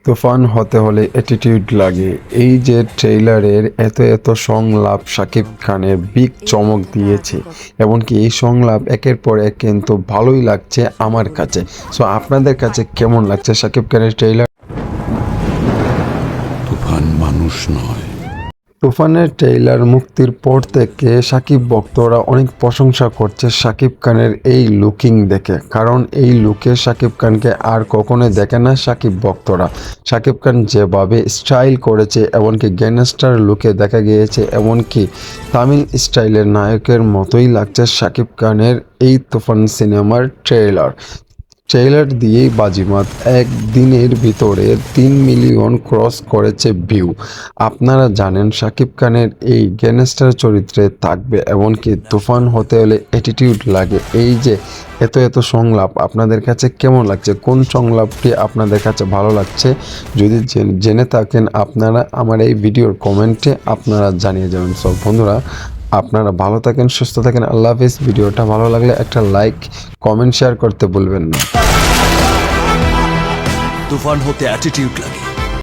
তুফান হতে হলে অ্যাটিটিউড লাগে। এই যে ট্রেইলারের এত সংলাপ শাকিব খানের বিগ চমক দিয়েছে, এমনকি এই সংলাপ একের পর এক কিন্তু ভালোই লাগছে আমার কাছে। সো আপনাদের কাছে কেমন লাগছে শাকিব খানের ট্রেইলার? তুফান মানুষ নয়। তুফানের ট্রেইলার মুক্তির পর থেকে শাকিব ভক্তরা অনেক প্রশংসা করছে শাকিব খানের এই লুকিং দেখে, কারণ এই লুকে শাকিব খানকে আর কখনোই দেখে না শাকিব ভক্তরা। শাকিব খান যেভাবে স্টাইল করেছে, এমনকি গ্যাংস্টার লুকে দেখা গিয়েছে, এমনকি তামিল স্টাইলের নায়কের মতোই লাগছে শাকিব খানের এই তুফান সিনেমার ট্রেলার দিয়েই বাজিমাত। একদিনের ভিতরে 3 মিলিয়ন ক্রস করেছে ভিউ। আপনারা জানেন শাকিব খানের এই গ্যাংস্টার চরিত্রে থাকবে, এমনকি তুফান হতে হলে অ্যাটিটিউড লাগে। এই যে এত সংলাপ আপনাদের কাছে কেমন লাগছে? কোন সংলাপটি আপনাদের কাছে ভালো লাগছে? যদি জেনে থাকেন আপনারা আমার এই ভিডিওর কমেন্টে আপনারা জানিয়ে যাবেন। সব বন্ধুরা, আপনারা ভালো থাকেন, সুস্থ থাকেন, আল্লাহ হাফিজ। ভিডিওটা ভালো লাগলে একটা লাইক, কমেন্ট, শেয়ার করতে ভুলবেন না। তুফান হতে অ্যাটিটিউড লাগে।